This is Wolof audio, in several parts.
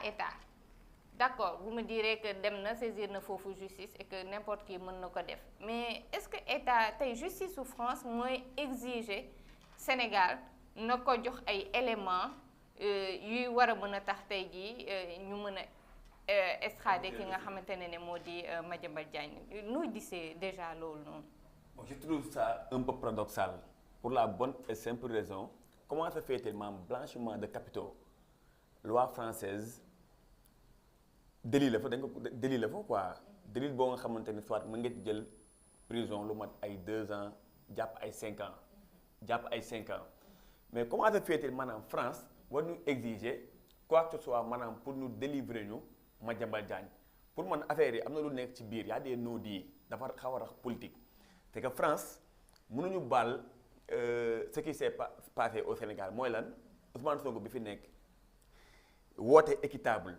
état d'accord vous me direz que dem na saisir na foofu justice et que n'importe qui mën na ko def mais est-ce que état tey justice su France mooy exiger Sénégal na ko jox ay éléments yuy war a mën a tax tey jii ñu mën a extrader ki nga xamante ne moo di Madiambal Diagne nuy gisee déjà loolu noonu. Bon, je trouve ça un peu paradoxal pour la bonne et simple raison comment se fait tellement blanchiment de capitaux loi française délit la fa dañ ko délit la fa quoi délit boo nga xamante ni soit mën nga ci jël prison lu mat ay 2 ans jàpp ay 5 ans mais comment se fait maanaam France war ñu exiger quoi que ce soit maanaam pour ñu délivrer ñu Madiambal Diagne pour man affaire yi am na lu nekk ci biir y a des non-dits dafa xaw a rax politique c'est que France mënuñu baal ce qui s'est passé au Sénégal mooy lan Ousmane Sonko bi fi nekk woote équitable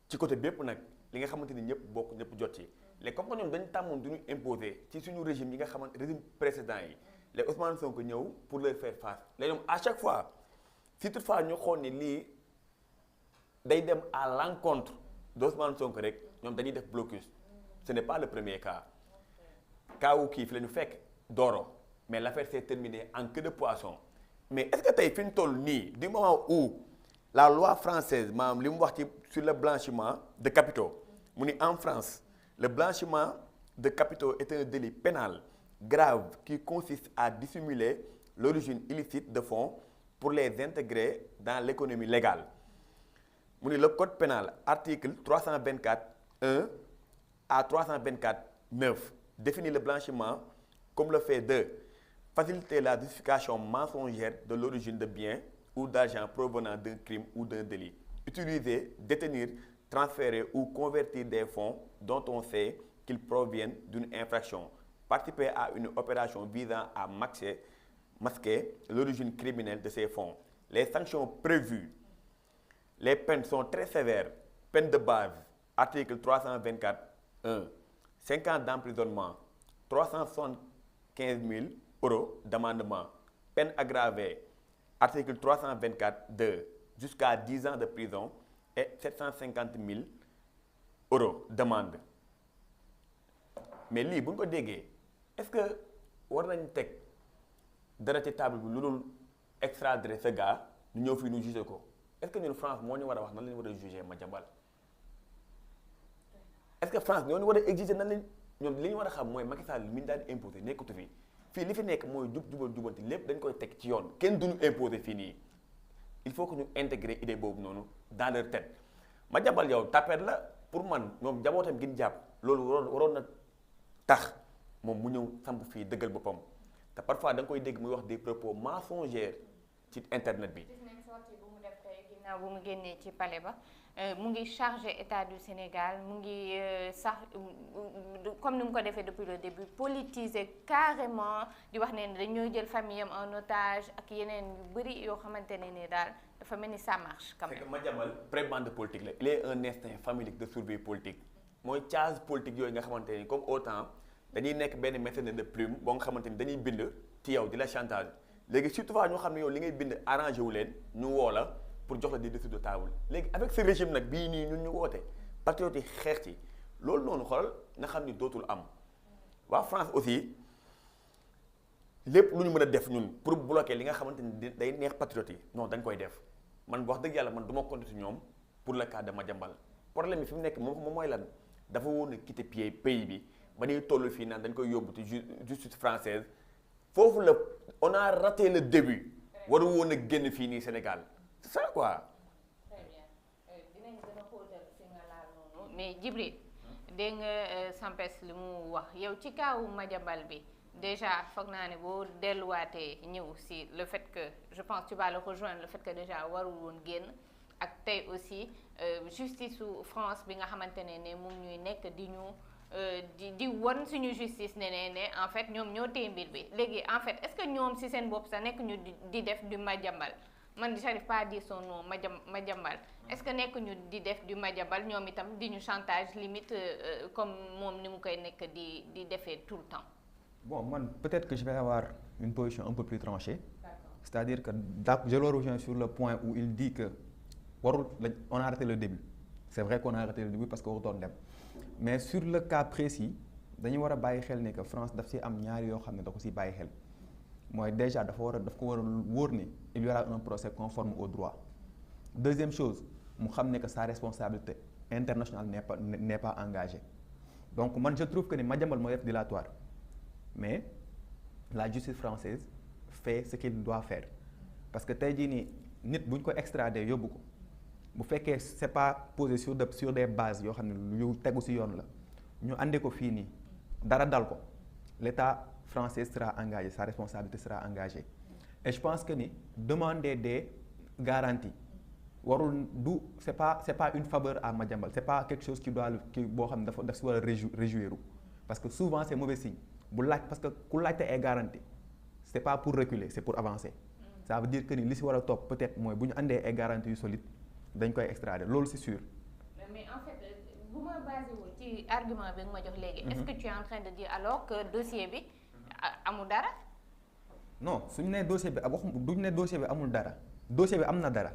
ci côté bépp nag li nga xamante ni ñëpp bokk ñëpp jot ci léegi comme que ñoom dañu tàmmoon duñu imposer ci suñu régime yi nga xamante régime précédent yi les Ousmane Sonko ñëw pour leur faire face léegi ñoom à chaque fois si toutefois ñu xool ni lii day dem à l'encontre d'Ousmane Sonko rek ñoom dañuy def blocus ce n'est pas le premier cas wu kii fi la ñu fekk Doro mais l'affaire s'est terminée en queue de poisson mais est-ce que tey fi ñu toll nii du moment où la loi française maanaam li mu wax ci sur le blanchiment de capitaux mu ni en France le blanchiment de capitaux est un délit pénal grave qui consiste à dissimuler l'origine illicite de fonds pour les intégrer dans l'économie légale mu ni le code pénal article 324(1) à 324(9) définit le blanchiment comme le fait de faciliter la justification mensongère de l'origine de biens ou d'argent provenant d'un crime ou d'un délit. Utiliser, détenir, transférer ou convertir des fonds dont on sait qu'ils proviennent d'une infraction. Participer à une opération visant à masquer l'origine criminelle de ces fonds. Les sanctions prévues. Les peines sont très sévères. Peine de base, article 324(1). 5 ans d'emprisonnement, 375 000 € d'amendement. Peine aggravée, article 324(2), jusqu'à 10 ans de prison et 750 000 € d'amende. Mais lii bu ñu ko déggee est-ce que war nañu teg dara ci table bi lu dul extrader ce gars ñu ñëw fii ñu juger ko est-ce que ñun France moo ñu war a wax nan la ñu war a juger Madiambal est-ce que France ñoo ñu war a exiger nan lañ ñoom li ñu war a xam mooy Macky Sall mi ñu daan imposer nekkatu fi fii li fi nekk mooy jubanti lépp dañ koy teg ci yoon kenn duñu imposer fii nii il faut que ñu intégrer idée boobu noonu dans leur tête Madiambal yow tapet la pour man ñoom njabootam gi ñu jàpp loolu waroon na tax moom mu ñëw samp fii dëggal boppam te parfois da nga koy dégg muy wax des propos mensongers ci internet bi. gis nañ sortie bu mu def tey ginnaaw bu mu génnee ci palais ba mu ngi chargé état du Sénégal mu ngi sax comme ni mu ko defee depuis le début politiser carrément di wax ne dañoo jël famille am en otage ak yeneen yu bëri yoo xamante ne ni daal dafa mel ni ça marche quand même. c'est que Madiambal prébande politique la il est un instinct familial de survie politique mooy case politique yooyu nga xamante ni comme autant dañuy nekk benn mercenaire de plume boo nga xamante ni dañuy bind ci yow di la chantage léegi surtout ñu xam ne yow li ngay bind arrangé wu leen ñu woo la pour jox la des dessous de table léegi avec ce régime nag bii nii ñun ñu woote patriote yi xeex ci loolu noonu xoolal nga xam ni dootul am waa France aussi lépp lu ñu mën a def ñun pour bloquer li nga xamante ni day neex patriote yi non dañ koy def man wax dëgg yàlla man du ma compter ci ñoom pour le cas de Madiambal problème bi fi mu nekk moom mooy lan dafa woon a quitter pays bi ba ñuy toll fii naan dañ koy yóbbu ci justice française foofu la on a raté le début waru woon a génn fii nii Sénégal c'est ça quoi. très bien dinañ gën a xóotal fi nga laal noonu mais Djibril dégg nga Sampes li mu wax yow ci kaawu Madiambal bi déjà foog naa ne boo delluwaatee ñëw si le fait que je pense tu vas le rejoindre le fait que déjà warul woon génn ak tey aussi justice su France bi nga xamante ne moom ñuy nekk di ñu di won suñu justice ne en fait ñoom ñoo téye mbir bi léegi en fait est-ce que ñoom si seen bopp sax nekk ñu di def du Madiambal man j'arrive pas à dire son nom Madiambal est-ce que nekk ñu di def du Madiambal ñoom itam di ñu chantage limite comme moom ni mu koy nekk di defee tout le temps. Bon, man, peut-être que je vais avoir une position un peu plus tranchée. D'accord. C'est-à-dire que je le rejoins sur le point où il dit que on a arrêté le début. c'est vrai qu'on a arrêté le début parce que warutoon dem mais sur le cas précis dañu war a bàyyi xel ne que France daf si am ñaari yoo xam ne da ko si bàyyi xel mooy déjà daf ko war a wóor ni il y aura un procès conforme au droit. Deuxième chose mu xam ne que sa responsabilité internationale n'est pas engagée donc man je trouve que ni Madiambal mooy def dilatoire mais la justice française fait ce qu'il doit faire parce que tey jii nii nit bu ñu ko extradé yóbbu ko bu fekkee c'est pas posé sur des bases yoo xam ne yu tegu ci yoon la ñu àndee ko fii nii dara dal ko l'État français sera engagé sa responsabilité sera engagée et je pense que ni demander des garanties warul du c'est pas une faveur à Madiambal c'est pas quelque chose qui boo xam ne daf si war a réjouir parce que souvent c'est mauvais signe bu laaj parce que ku laajte ay garantie c'est pas pour reculer c'est pour avancer ça veut dire que ni li si war a topp peut-être mooy bu ñu àndee ay garanties yu solides dañ koy extrader loolu c'est sûr. mais en fait bu ma basé wu ci argument bi nga ma jox léegi. est-ce que tu es en train de dire alors que dossier bi amul dara. non suñu nee dossier bi duñu ne dossier bi amul dara dossier bi am na dara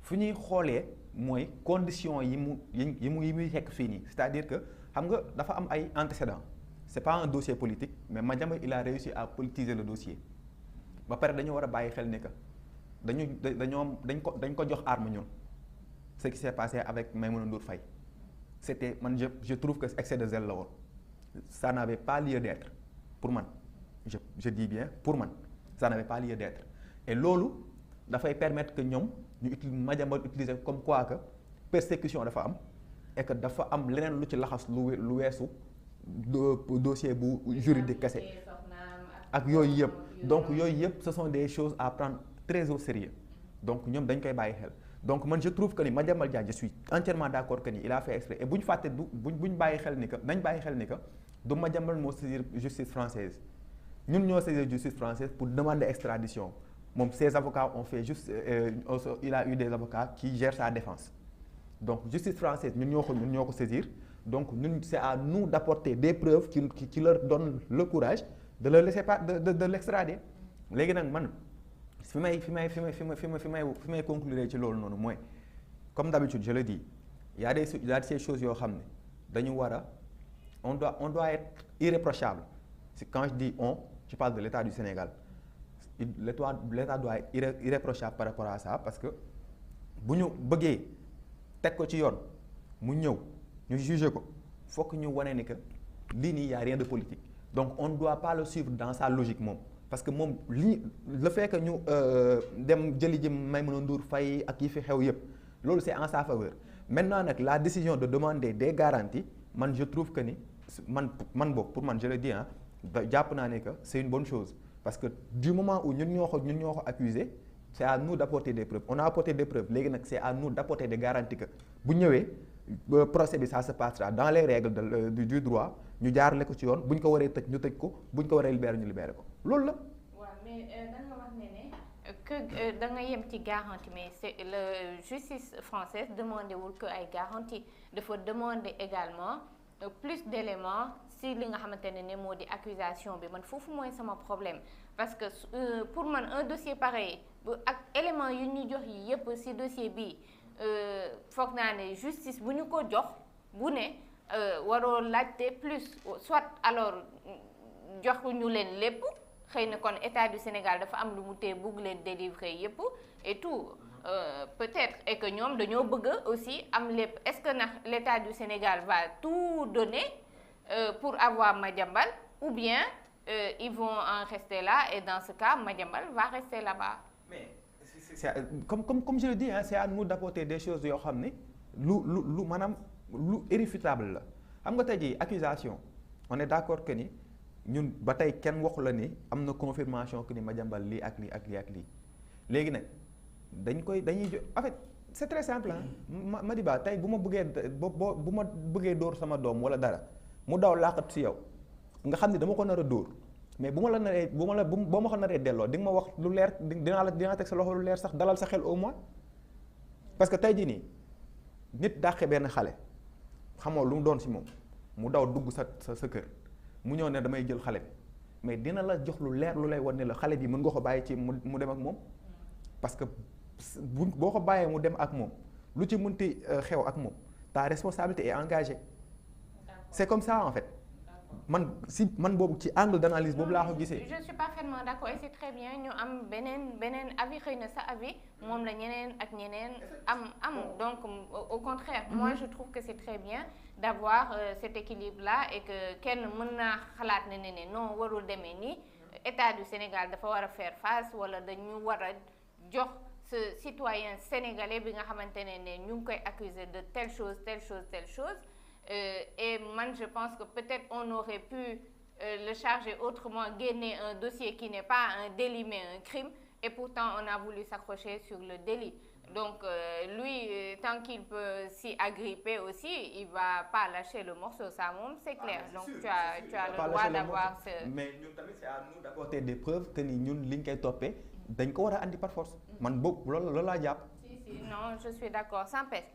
fu ñuy xoolee mooy conditions yi muy fekk fii nii c'est-à-dire que xam nga dafa am ay antécédents c'est pas un dossier politique mais Madiambal il a réussi à politiser le dossier ba pare dañu war a bàyyi xel ni que dañ ko jox arme ñun ce qui s'est passé avec Maïmouna Ndour Faye c'était man je trouve que excès de zèle la woon ça n'avait pas lieu d'être pour man je dis bien pour man ça n'avait pas lieu d'être et loolu dafay permettre que ñoom Madiambal utiliser comme quoi que persécution dafa am et que dafa am leneen lu ci laxas lu weesu dossier bu juridique kese ak yooyu yëpp donc yooyu yëpp ce sont des choses à prendre très au sérieux donc ñoom dañ koy bàyyi xel donc man je trouve que ni Madiambal Diagne je suis entièrement d'accord que ni il a fait exprès et bu ñu fàtte buñ bàyyi xel ni que nañ bàyyi xel ni que du Madiambal moo saisir justice française ñun ñoo saisir justice française pour demander extradition moom ses avocats ont fait juste il a eu des avocats qui gèrent sa défense donc justice française ñun ñoo ko saisir donc ñun c'est à nous d'apporter des preuves qui leur donnent le courage de le laisser pas de l'extrader léegi nag man fi may conclure ci loolu noonu mooy comme d'habitude je le dis il y a ces choses yoo xam ne dañu war a on doit être irréprochable c'est quand je dis on je parle de l'État du Sénégal l'État doit être irréprochable par rapport à ça parce que bu ñu bëggee teg ko ci yoon mu ñëw ñu juger ko faut que ñu wane ni que lii nii y a rien de politique donc on ne doit pas le suivre dans sa logique moom parce que moom le fait que ñu dem jëli ji Maïmouna Ndour Faye ak yi fi xew yépp loolu c'est en sa faveur maintenant nag la décision de demander des garanties man je trouve que ni man boobu pour man je le dis jàpp naa ne que c'est une bonne chose parce que du moment où ñun ñoo ko accusé c'est à nous d'apporter des preuves on a apporté des preuves léegi nag c'est à nous d'apporter des garanties que bu ñëwee procès bi ça se passera dans les règles du droit ñu jaarale ko ci yoon bu ñu ko waree tëj ñu tëj ko bu ñu ko waree libérer ñu libérer ko loolu la. waaw mais da nga wax ne que da nga yem ci garantie mais c'est la justice française demandé wul que ay garantie dafa demander également plus d'éléments si li nga xamante ne moo di accusation bi man foofu mooy sama problème parce que pour man un dossier pareil ak éléments yu ñu jox yi yépp si dossier bi foog naa ne justice bu ñu ko jox bu ne waroo laajte plus soit alors joxuñu leen lépp xëy na kon état du Sénégal dafa am lu mu tee bëgg leen délivrer yépp et tout peut-être et que ñoom dañoo bëgg aussi am lépp est-ce que nag l'état du Sénégal va tout donner pour avoir Madiambal ou bien ils vont en rester là et dans ce cas Madiambal va rester là-bas. Mais c'est comme je le dis c'est à nous d'apporter des choses yoo xam ne lu maanaam lu irréfutable la xam nga tey jii accusation on est d'accord que ni ñun ba tey kenn waxu la ni am na confirmation que ni Madiambal lii ak lii ak lii ak lii léegi nag dañuy en fait c'est très simple Madiba tey bu ma bëggee dóor sama doom wala dara mu daw laaxat ci yow nga xam ni dama ko nar a dóor mais bu ma ko naree delloo di nga ma wax lu leer dinaa teg sa loxo lu leer sax dalal sa xel au moins parce que tey jii nii nit dàqe benn xale xamoo lu mu doon ci moom mu daw dugg sa kër mu ñëw ne damay jël xale bi mais dina la jox lu leer lu lay wan ne la xale bi mën nga ko bàyyi ci mu dem ak moom parce que boo ko bàyyee mu dem ak moom lu ci mënti xew ak moom ta responsabilité est engagée c'est comme ça en fait man boobu ci angle d'analyse boobu laa ko gisee. je suis parfaitement d'accord et c'est très bien ñu am beneen avis xëy na sa avis moom la ñeneen ak ñeneen am donc au contraire moi je trouve que c'est très bien d'avoir cet équilibre là et que kenn mën naa xalaat ne non warul demee nii état du Sénégal dafa war a faire face wala dañu war a jox ce citoyen sénégalais bi nga xamante ne ñu ngi koy accuser de telle chose et man je pense que peut-être on aurait pu le charger autrement, gagner un dossier qui n'est pas un délit mais un crime, et pourtant on a voulu s'accrocher sur le délit. Donc lui, tant qu'il peut s'y agripper aussi, il va pas lâcher le morceau, ça moom c'est clair. Donc sûr, tu as le droit d'avoir ce... Mais ñun tamit c'est à nous d'apporter des preuves que ni ñun li ñu koy toppee dañ ko war a andi par force. Man boobu loolu laa jàpp. Si, non, je suis d'accord, sans peste.